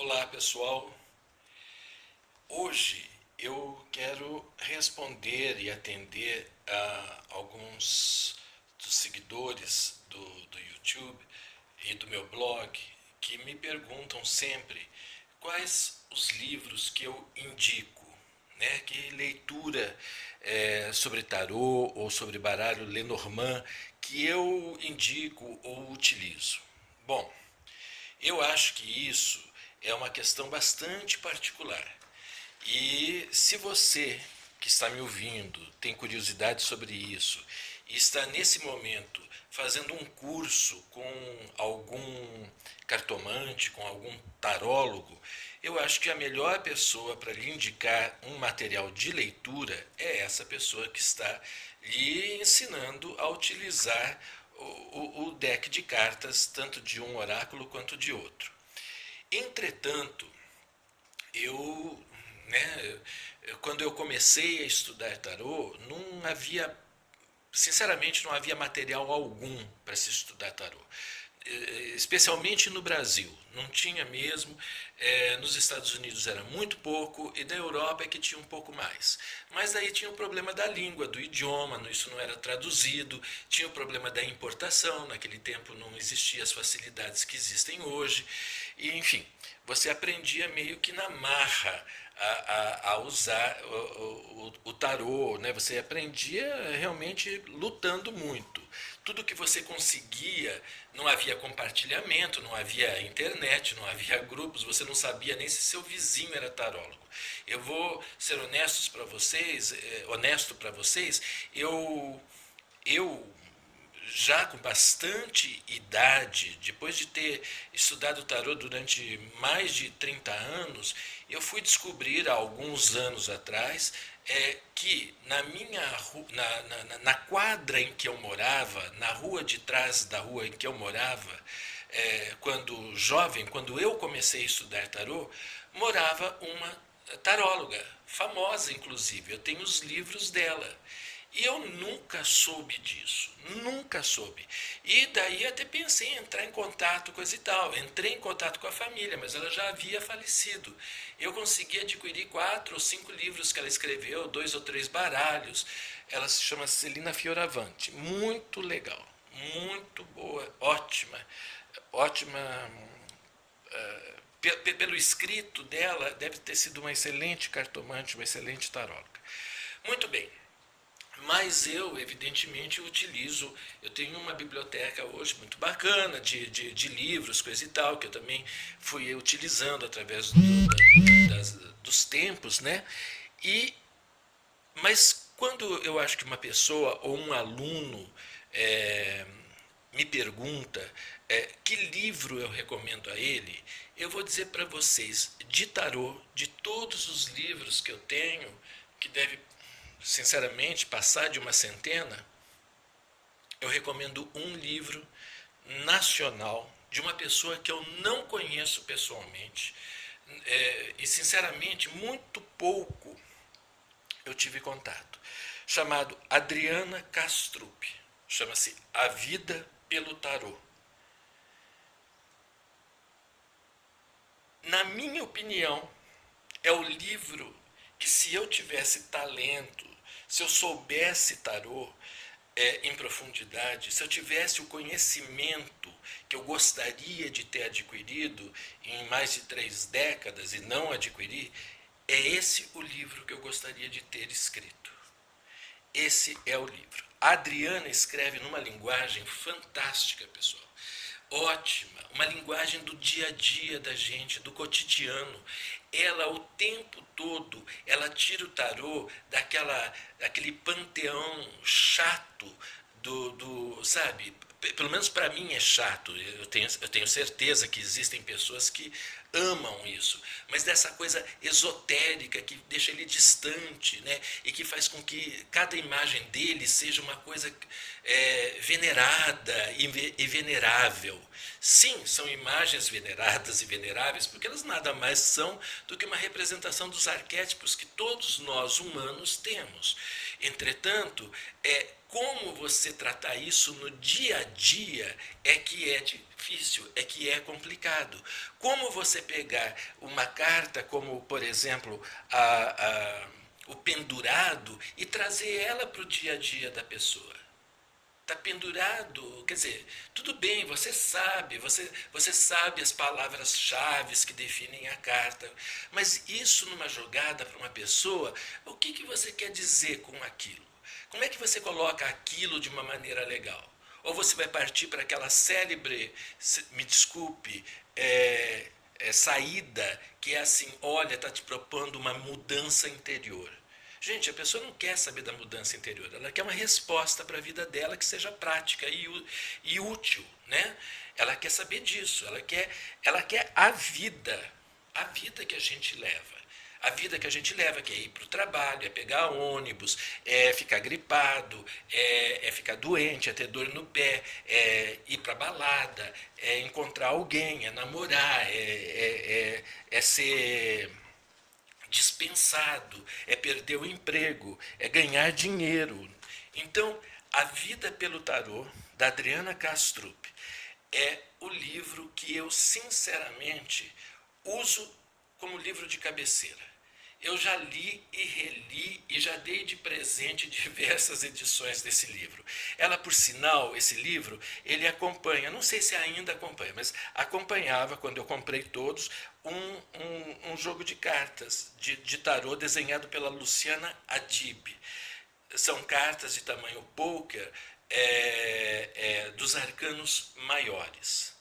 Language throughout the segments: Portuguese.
Olá pessoal, hoje eu quero responder e atender a alguns dos seguidores do YouTube e do meu blog que me perguntam sempre quais os livros que eu indico, né? Que leitura sobre tarô ou sobre baralho Lenormand que eu indico ou utilizo. Bom, eu acho que isso é uma questão bastante particular. E se você que está me ouvindo tem curiosidade sobre isso e está nesse momento fazendo um curso com algum cartomante, com algum tarólogo, eu acho que a melhor pessoa para lhe indicar um material de leitura é essa pessoa que está lhe ensinando a utilizar o deck de cartas, tanto de um oráculo quanto de outro. Entretanto, eu, né, quando eu comecei a estudar tarô, não havia, sinceramente, não havia material algum para se estudar tarô. Especialmente no Brasil, não tinha mesmo. Nos Estados Unidos era muito pouco e na Europa é que tinha um pouco mais. Mas daí tinha o problema da língua, do idioma, isso não era traduzido, tinha o problema da importação, naquele tempo não existiam as facilidades que existem hoje, e enfim, você aprendia meio que na marra a usar o tarô, né? Você aprendia realmente lutando muito. Tudo que você conseguia, não havia compartilhamento, não havia internet, não havia grupos, você não sabia nem se seu vizinho era tarólogo. Eu vou ser honesto para vocês, eu já com bastante idade, depois de ter estudado tarô durante mais de 30 anos, eu fui descobrir há alguns anos atrás que na minha na quadra em que eu morava, na rua de trás da rua em que eu morava, quando jovem, quando eu comecei a estudar tarô, morava uma taróloga, famosa inclusive. Eu tenho os livros dela. E eu nunca soube disso, nunca soube. E daí até pensei em entrar em contato, coisa e tal. Entrei em contato com a família, mas ela já havia falecido. Eu consegui adquirir 4 ou 5 livros que ela escreveu, 2 ou 3 baralhos. Ela se chama Celina Fioravante. Muito legal, muito boa, ótima, ótima. Pelo escrito dela, deve ter sido uma excelente cartomante, uma excelente taróloga. Muito bem. Mas eu, evidentemente, eu tenho uma biblioteca hoje muito bacana de livros, coisa e tal, que eu também fui utilizando através dos tempos, né? E, mas quando eu acho que uma pessoa ou um aluno me pergunta que livro eu recomendo a ele, eu vou dizer para vocês, de tarô, de todos os livros que eu tenho, que deve sinceramente, passar de uma centena, eu recomendo um livro nacional de uma pessoa que eu não conheço pessoalmente e, sinceramente, muito pouco eu tive contato, chamado Adriana Castrup. Chama-se A Vida pelo Tarô. Na minha opinião, é o livro que, se eu tivesse talento, se eu soubesse tarô em profundidade, se eu tivesse o conhecimento que eu gostaria de ter adquirido em mais de 3 décadas e não adquiri, é esse o livro que eu gostaria de ter escrito. Esse é o livro. A Adriana escreve numa linguagem fantástica, pessoal. Ótima, uma linguagem do dia a dia da gente, do cotidiano. Ela, o tempo todo, ela tira o tarô daquele panteão chato sabe, pelo menos para mim é chato. Eu tenho certeza que existem pessoas que amam isso, mas dessa coisa esotérica que deixa ele distante, né? E que faz com que cada imagem dele seja uma coisa venerada e venerável. Sim, são imagens veneradas e veneráveis, porque elas nada mais são do que uma representação dos arquétipos que todos nós humanos temos. Entretanto, como você tratar isso no dia a dia é que é difícil, é que é complicado. Como você pegar uma carta como, por exemplo, o pendurado e trazer ela para o dia a dia da pessoa? Está pendurado, quer dizer, tudo bem, você sabe as palavras-chave que definem a carta, mas isso numa jogada para uma pessoa, o que você quer dizer com aquilo? Como é que você coloca aquilo de uma maneira legal? Ou você vai partir para aquela célebre, me desculpe, saída, que é assim, olha, está te propondo uma mudança interior. Gente, a pessoa não quer saber da mudança interior, ela quer uma resposta para a vida dela que seja prática e útil, né? Ela quer saber disso, ela quer a vida que a gente leva. A vida que a gente leva, que é ir para o trabalho, é pegar ônibus, é ficar gripado, é ficar doente, é ter dor no pé, é ir para balada, é encontrar alguém, é namorar, é ser dispensado, é perder o emprego, é ganhar dinheiro. Então, A Vida pelo Tarô, da Adriana Kastrup, é o livro que eu, sinceramente, uso como livro de cabeceira. Eu já li e reli e já dei de presente diversas edições desse livro. Ela, por sinal, esse livro, ele acompanha, não sei se ainda acompanha, mas acompanhava, quando eu comprei todos, um jogo de cartas de tarô desenhado pela Luciana Adib. São cartas de tamanho poker dos arcanos maiores.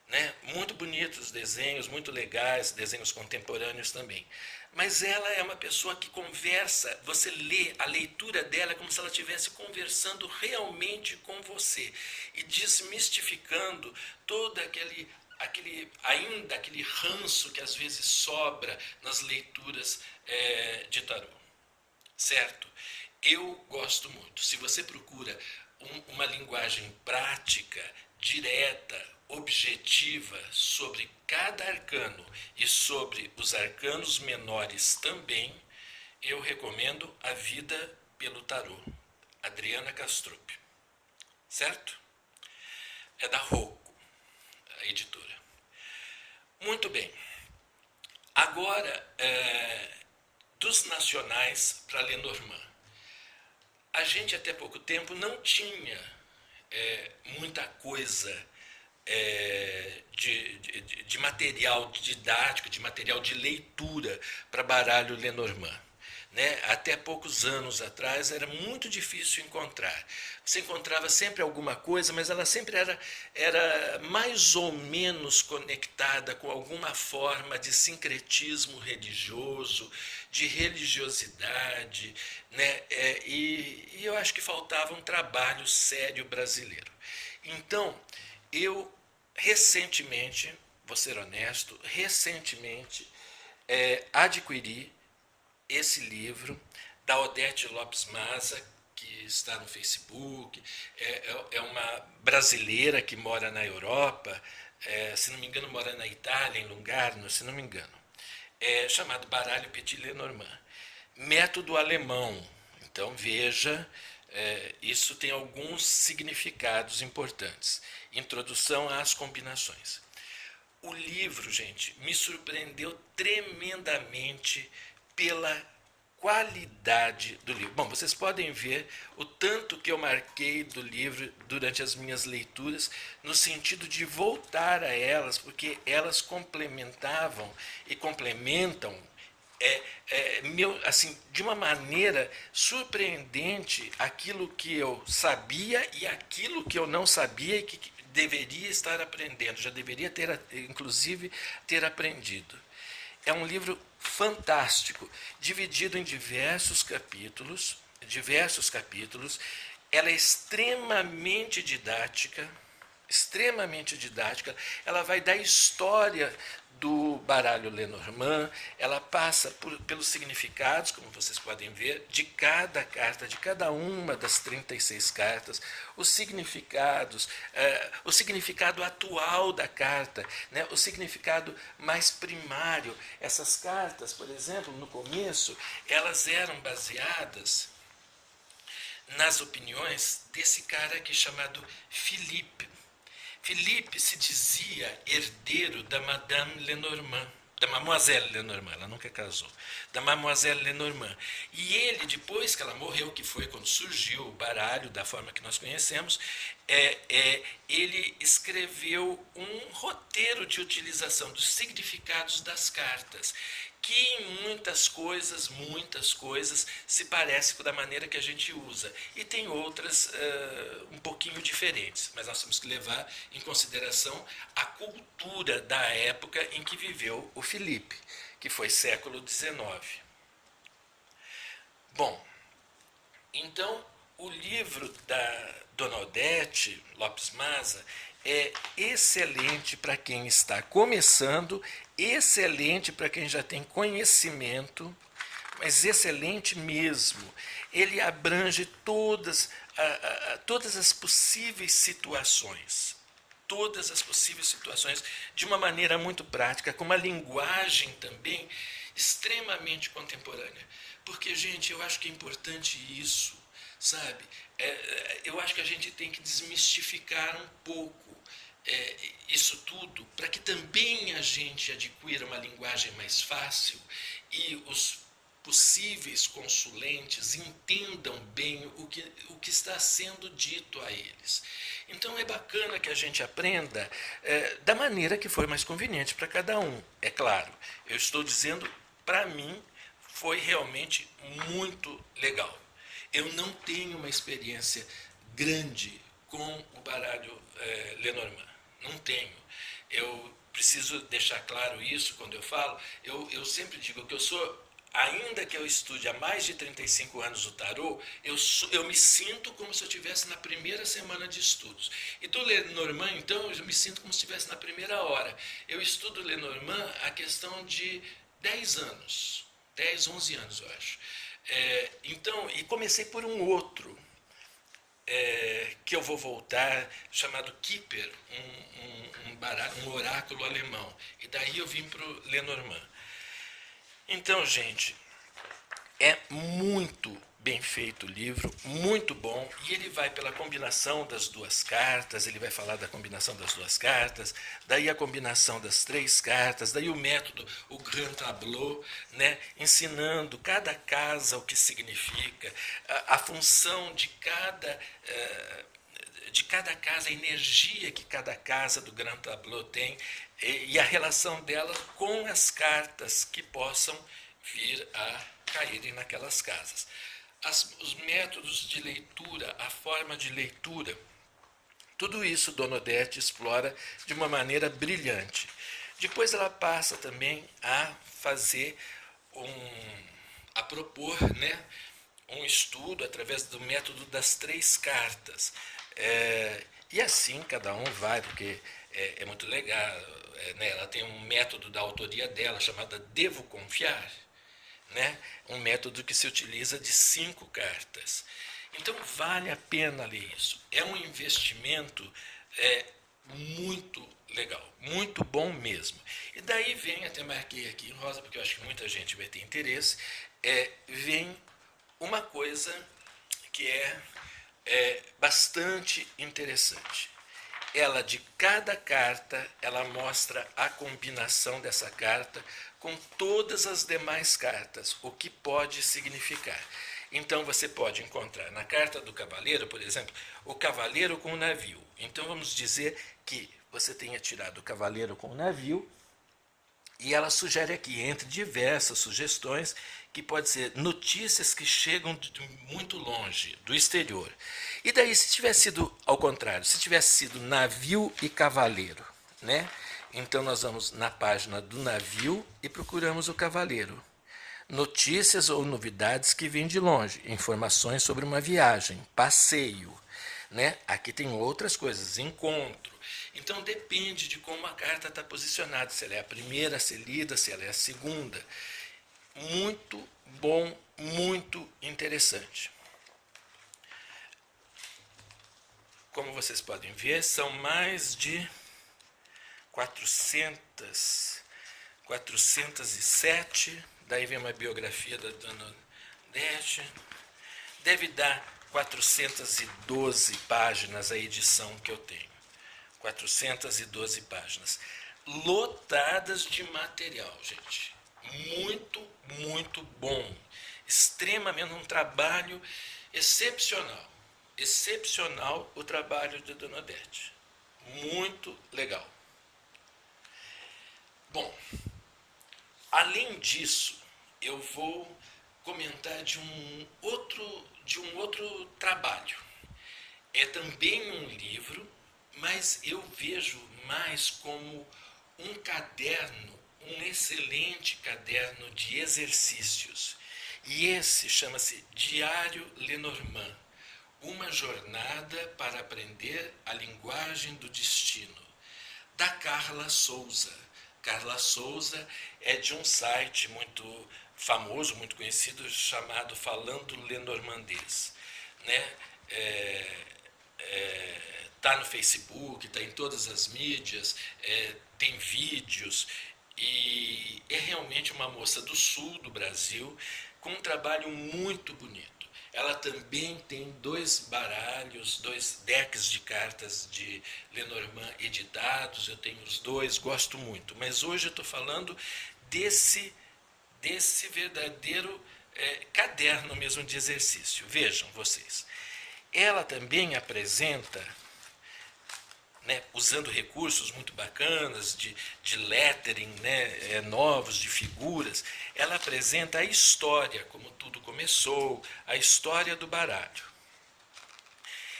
Né? Muito bonitos desenhos, muito legais, desenhos contemporâneos também. Mas ela é uma pessoa que conversa, você lê, a leitura dela é como se ela estivesse conversando realmente com você e desmistificando todo aquele ranço que às vezes sobra nas leituras de tarô. Certo? Eu gosto muito. Se você procura uma linguagem prática, direta, objetiva sobre cada arcano e sobre os arcanos menores também, eu recomendo A Vida pelo Tarô, Adriana Kastrup. Certo? É da Rocco, a editora. Muito bem. Agora, dos nacionais para Lenormand. A gente até pouco tempo não tinha muita coisa de material didático, de material de leitura para baralho Lenormand. Né? Até poucos anos atrás era muito difícil encontrar. Você encontrava sempre alguma coisa, mas ela sempre era mais ou menos conectada com alguma forma de sincretismo religioso, de religiosidade, né? E eu acho que faltava um trabalho sério brasileiro. Então, eu recentemente, vou ser honesto, adquiri esse livro da Odete Lopes Maza, que está no Facebook, é uma brasileira que mora na Europa, se não me engano mora na Itália, em Lungarno, se não me engano, chamado Baralho Petit Lenormand. Método alemão, então veja, isso tem alguns significados importantes. Introdução às combinações. O livro, gente, me surpreendeu tremendamente pela qualidade do livro. Bom, vocês podem ver o tanto que eu marquei do livro durante as minhas leituras, no sentido de voltar a elas, porque elas complementavam e complementam assim, de uma maneira surpreendente aquilo que eu sabia e aquilo que eu não sabia e que deveria estar aprendendo, já deveria ter, inclusive, ter aprendido. É um livro fantástico, dividido em diversos capítulos. Ela é extremamente didática, ela vai dar história do baralho Lenormand, ela passa pelos significados, como vocês podem ver, de cada carta, de cada uma das 36 cartas, os significados, o significado atual da carta, né, o significado mais primário. Essas cartas, por exemplo, no começo, elas eram baseadas nas opiniões desse cara aqui chamado Philippe. Philippe se dizia herdeiro da Madame Lenormand, da Mademoiselle Lenormand, ela nunca casou, da Mademoiselle Lenormand. E ele, depois que ela morreu, que foi quando surgiu o baralho da forma que nós conhecemos, ele escreveu um roteiro de utilização dos significados das cartas, que em muitas coisas se parece com da maneira que a gente usa. E tem outras um pouquinho diferentes, mas nós temos que levar em consideração a cultura da época em que viveu o Felipe, que foi século XIX. Bom, então o livro da Dona Odete Lopes Maza é excelente para quem está começando, excelente para quem já tem conhecimento, mas excelente mesmo. Ele abrange todas as possíveis situações. Todas as possíveis situações de uma maneira muito prática, com uma linguagem também extremamente contemporânea. Porque, gente, eu acho que é importante isso, sabe? Eu acho que a gente tem que desmistificar um pouco isso tudo, para que também a gente adquira uma linguagem mais fácil e os possíveis consulentes entendam bem o que está sendo dito a eles. Então é bacana que a gente aprenda da maneira que for mais conveniente para cada um. É claro, eu estou dizendo, para mim, foi realmente muito legal. Eu não tenho uma experiência grande com o baralho Lenormand. Não tenho. Eu preciso deixar claro isso quando eu falo. Eu sempre digo que eu sou, ainda que eu estude há mais de 35 anos o tarô, eu me sinto como se eu estivesse na primeira semana de estudos. E do Lenormand, então, eu me sinto como se estivesse na primeira hora. Eu estudo Lenormand a questão de 10 anos, 10, 11 anos, eu acho. Então, e comecei por um outro, que eu vou voltar, chamado Kipper, um oráculo alemão. E daí eu vim para o Lenormand. Então, gente, é muito bem feito o livro, muito bom, e ele vai pela combinação das duas cartas, ele vai falar da combinação das duas cartas, daí a combinação das três cartas, daí o método, o Grand Tableau, né, ensinando cada casa o que significa, a função de cada casa, a energia que cada casa do Grand Tableau tem e a relação dela com as cartas que possam vir a caírem naquelas casas. Os métodos de leitura, a forma de leitura, tudo isso Dona Odete explora de uma maneira brilhante. Depois ela passa também a fazer a propor, né, um estudo através do método das três cartas. E assim cada um vai, porque é muito legal. Né, ela tem um método da autoria dela chamada Devo Confiar, né, um método que se utiliza de 5 cartas. Então vale a pena ler isso. É um investimento muito legal, muito bom mesmo. E daí vem, até marquei aqui em rosa, porque eu acho que muita gente vai ter interesse, vem uma coisa que é bastante interessante. Ela, de cada carta, ela mostra a combinação dessa carta com todas as demais cartas, o que pode significar. Então você pode encontrar na carta do cavaleiro, por exemplo, o cavaleiro com o navio. Então vamos dizer que você tenha tirado o cavaleiro com o navio, e ela sugere aqui, entre diversas sugestões, que pode ser notícias que chegam de muito longe, do exterior. E daí, se tivesse sido ao contrário, se tivesse sido navio e cavaleiro, né? Então nós vamos na página do navio e procuramos o cavaleiro. Notícias ou novidades que vêm de longe, informações sobre uma viagem, passeio, né? Aqui tem outras coisas, encontro. Então depende de como a carta está posicionada, se ela é a primeira a ser lida, se ela é a segunda. Muito bom, muito interessante. Como vocês podem ver, são mais de 407, daí vem uma biografia da Dona Odete, deve dar 412 páginas a edição que eu tenho. 412 páginas. Lotadas de material, gente. Muito, muito bom. Extremamente, um trabalho excepcional. Excepcional o trabalho de Dona Odete. Muito legal. Bom, além disso, eu vou comentar de um outro trabalho. É também um livro, mas eu vejo mais como um caderno, um excelente caderno de exercícios. E esse chama-se Diário Lenormand, uma jornada para aprender a linguagem do destino, da Carla Souza. Carla Souza é de um site muito famoso, muito conhecido, chamado Falando Lenormandês. Né? Tá no Facebook, está em todas as mídias, tem vídeos, e é realmente uma moça do sul do Brasil, com um trabalho muito bonito. Ela também tem 2 baralhos, 2 decks de cartas de Lenormand editados, eu tenho os 2, gosto muito. Mas hoje eu estou falando desse verdadeiro caderno mesmo de exercício. Vejam vocês. Ela também apresenta, né, usando recursos muito bacanas de lettering, né, novos, de figuras, ela apresenta a história, como tudo começou, a história do baralho.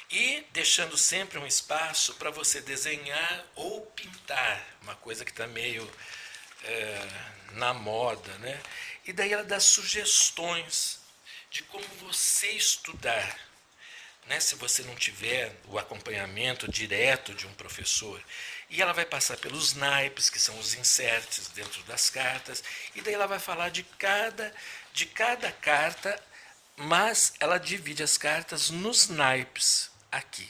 E deixando sempre um espaço para você desenhar ou pintar, uma coisa que está meio na moda, né? E daí ela dá sugestões de como você estudar. Né, se você não tiver o acompanhamento direto de um professor. E ela vai passar pelos naipes, que são os inserts dentro das cartas, e daí ela vai falar de cada carta, mas ela divide as cartas nos naipes aqui.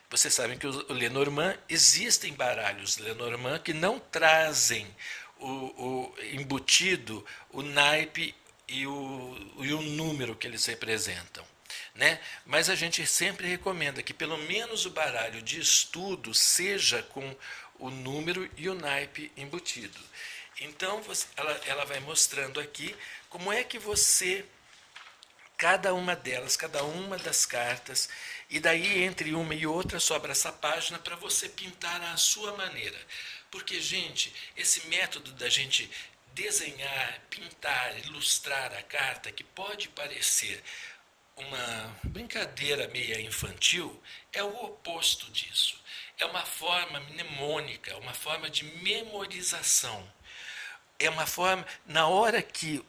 Vocês sabem que o Lenormand, existem baralhos Lenormand que não trazem o embutido, o naipe e o número que eles representam. Né? Mas a gente sempre recomenda que pelo menos o baralho de estudo seja com o número e o naipe embutido. Então ela vai mostrando aqui como é que você, cada uma das cartas, e daí entre uma e outra sobra essa página para você pintar à sua maneira. Porque, gente, esse método da gente desenhar, pintar, ilustrar a carta, que pode parecer uma brincadeira meia infantil, é o oposto disso. É uma forma mnemônica, uma forma de memorização. É uma forma, na hora que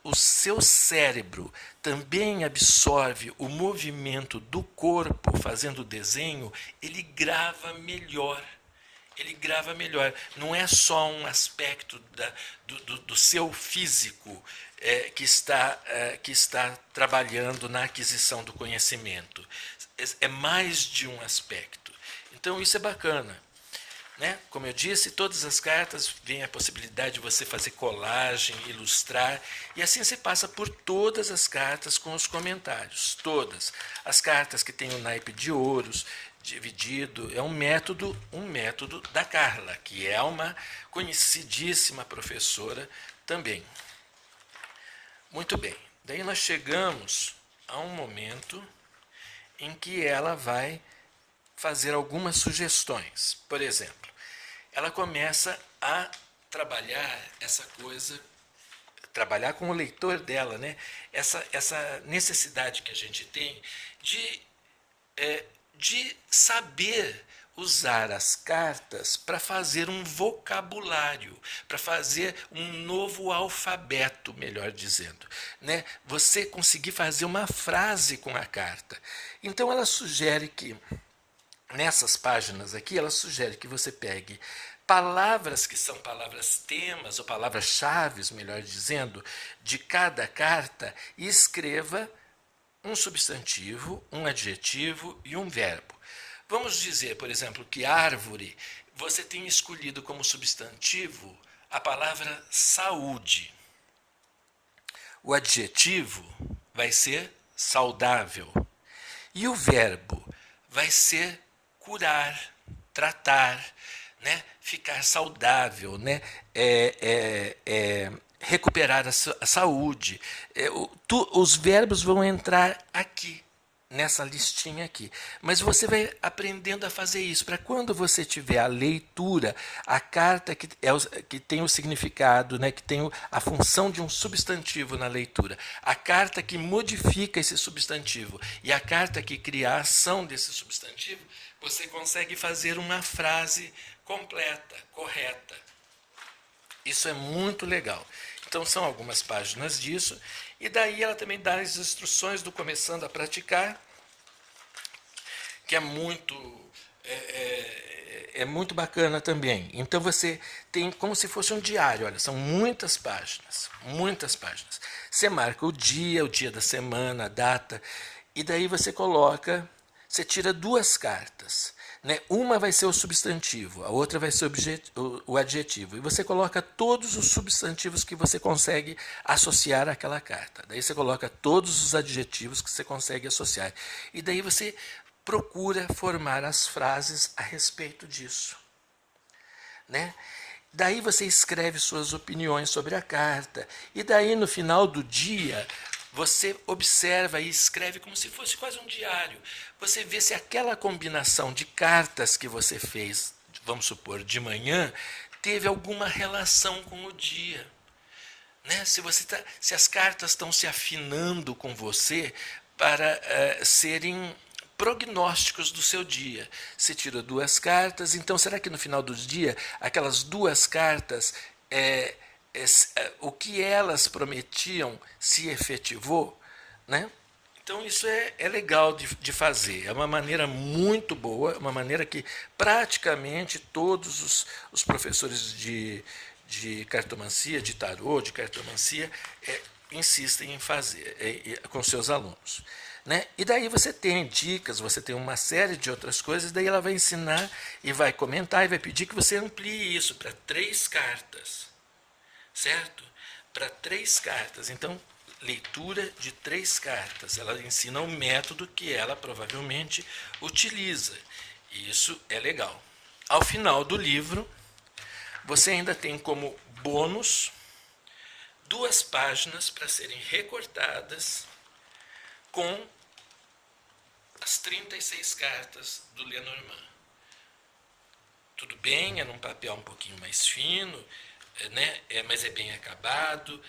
o seu cérebro também absorve o movimento do corpo fazendo o desenho, ele grava melhor. Ele grava melhor. Não é só um aspecto do seu físico que está trabalhando na aquisição do conhecimento. É mais de um aspecto. Então, isso é bacana. Né? Como eu disse, todas as cartas vêm a possibilidade de você fazer colagem, ilustrar, e assim você passa por todas as cartas com os comentários. Todas. As cartas que têm o naipe de ouros, dividido, é um método da Carla, que é uma conhecidíssima professora também. Muito bem, daí nós chegamos a um momento em que ela vai fazer algumas sugestões. Por exemplo, ela começa a trabalhar essa coisa, trabalhar com o leitor dela, né? Essa necessidade que a gente tem de saber usar as cartas para fazer um vocabulário, para fazer um novo alfabeto, melhor dizendo, né? Você conseguir fazer uma frase com a carta. Então ela sugere que, nessas páginas aqui, ela sugere que você pegue palavras que são palavras temas, ou palavras-chave, melhor dizendo, de cada carta e escreva um substantivo, um adjetivo e um verbo. Vamos dizer, por exemplo, que árvore, você tem escolhido como substantivo a palavra saúde. O adjetivo vai ser saudável. E o verbo vai ser curar, tratar, né? Ficar saudável, né? Recuperar a saúde. Os verbos vão entrar aqui, nessa listinha aqui. Mas você vai aprendendo a fazer isso, para quando você tiver a leitura, a carta que tem o significado, né, que tem a função de um substantivo na leitura, a carta que modifica esse substantivo e a carta que cria a ação desse substantivo, você consegue fazer uma frase completa, correta. Isso é muito legal. Então, são algumas páginas disso. E daí ela também dá as instruções do Começando a Praticar, que é muito bacana também. Então, você tem como se fosse um diário. Olha, são muitas páginas, muitas páginas. Você marca o dia da semana, a data, e daí você coloca, você tira duas cartas. Né? Uma vai ser o substantivo, a outra vai ser o adjetivo. E você coloca todos os substantivos que você consegue associar àquela carta. Daí você coloca todos os adjetivos que você consegue associar. E daí você procura formar as frases a respeito disso. Né? Daí você escreve suas opiniões sobre a carta. E daí, no final do dia, você observa e escreve como se fosse quase um diário. Você vê se aquela combinação de cartas que você fez, vamos supor, de manhã, teve alguma relação com o dia. Né? Se as cartas estão se afinando com você para serem prognósticos do seu dia. Você tira duas cartas, então será que no final do dia aquelas duas cartas, o que elas prometiam se efetivou? Né? Então isso é legal de fazer, é uma maneira muito boa, uma maneira que praticamente todos os professores de cartomancia, de tarô, de cartomancia, insistem em fazer com seus alunos. Né? E daí você tem dicas, você tem uma série de outras coisas, daí ela vai ensinar e vai comentar e vai pedir que você amplie isso para 3 cartas, certo? Para 3 cartas. Então, leitura de 3 cartas. Ela ensina o método que ela provavelmente utiliza. E isso é legal. Ao final do livro, você ainda tem como bônus 2 páginas para serem recortadas com as 36 cartas do Lenormand. Tudo bem, é num papel um pouquinho mais fino, né? Mas é bem acabado,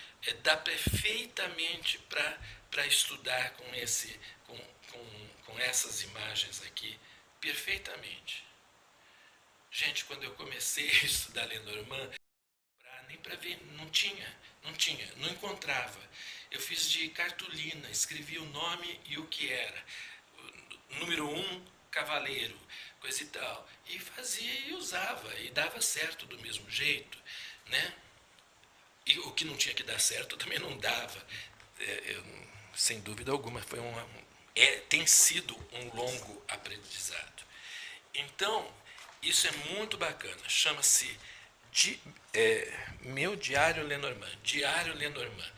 dá perfeitamente para estudar com essas imagens aqui, perfeitamente. Gente, quando eu comecei a estudar Lenormand, nem para ver, não encontrava. Eu fiz de cartolina, escrevi o nome e o que era. Número 1, cavaleiro, coisa e tal. E fazia e usava, e dava certo do mesmo jeito, né? E o que não tinha que dar certo também não dava. Sem dúvida alguma, tem sido um longo aprendizado. Então, isso é muito bacana. Chama-se Meu Diário Lenormand. Diário Lenormand.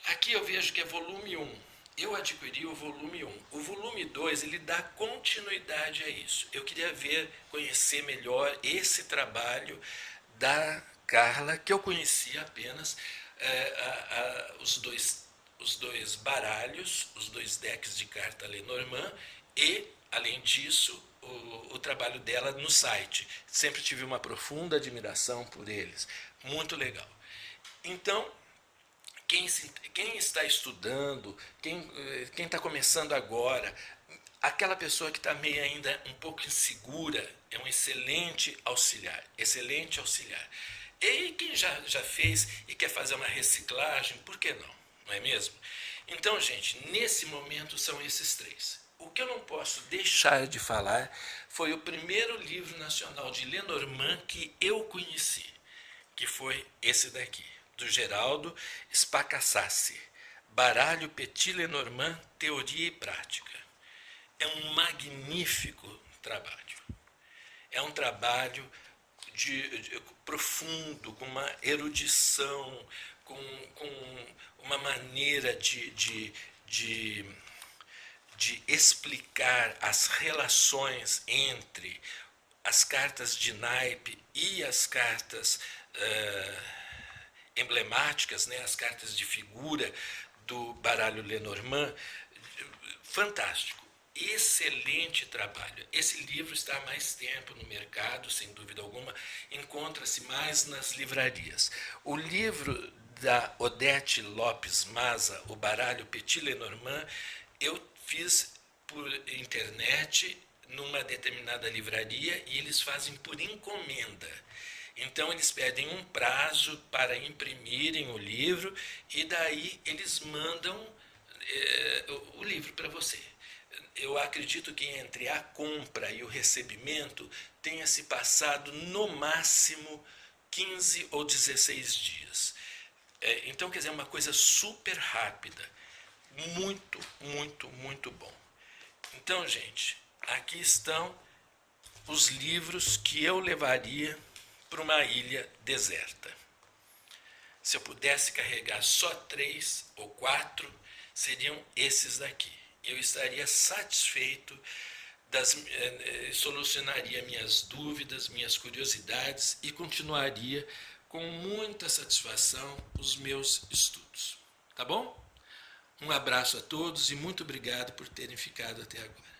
Aqui eu vejo que é volume 1. Eu adquiri o volume 1. O volume 2, ele dá continuidade a isso. Eu queria conhecer melhor esse trabalho da Carla, que eu conhecia apenas os dois baralhos, os 2 decks de carta Lenormand e, além disso, o trabalho dela no site. Sempre tive uma profunda admiração por eles. Muito legal. Então, quem está estudando, quem está começando agora, aquela pessoa que está meio ainda um pouco insegura, é um excelente auxiliar, excelente auxiliar. E quem já fez e quer fazer uma reciclagem, por que não? Não é mesmo? Então, gente, nesse momento são esses 3. O que eu não posso deixar de falar foi o primeiro livro nacional de Lenormand que eu conheci, que foi esse daqui, do Geraldo Spacassassi, Baralho Petit Lenormand, Teoria e Prática. É um magnífico trabalho. É um trabalho profundo, com uma erudição, com uma maneira de de explicar as relações entre as cartas de naipe e as cartas emblemáticas, né, as cartas de figura do baralho Lenormand, fantástico. Excelente trabalho. Esse livro está há mais tempo no mercado, sem dúvida alguma, encontra-se mais nas livrarias. O livro da Odete Lopes Maza, O Baralho Petit Lenormand, eu fiz por internet numa determinada livraria e eles fazem por encomenda. Então eles pedem um prazo para imprimirem o livro e daí eles mandam o livro para você. Eu acredito que entre a compra e o recebimento tenha se passado no máximo 15 ou 16 dias. Então, quer dizer, é uma coisa super rápida. Muito, muito, muito bom. Então, gente, aqui estão os livros que eu levaria para uma ilha deserta. Se eu pudesse carregar só 3 ou 4, seriam esses daqui. Eu estaria satisfeito, solucionaria minhas dúvidas, minhas curiosidades e continuaria com muita satisfação os meus estudos. Tá bom? Um abraço a todos e muito obrigado por terem ficado até agora.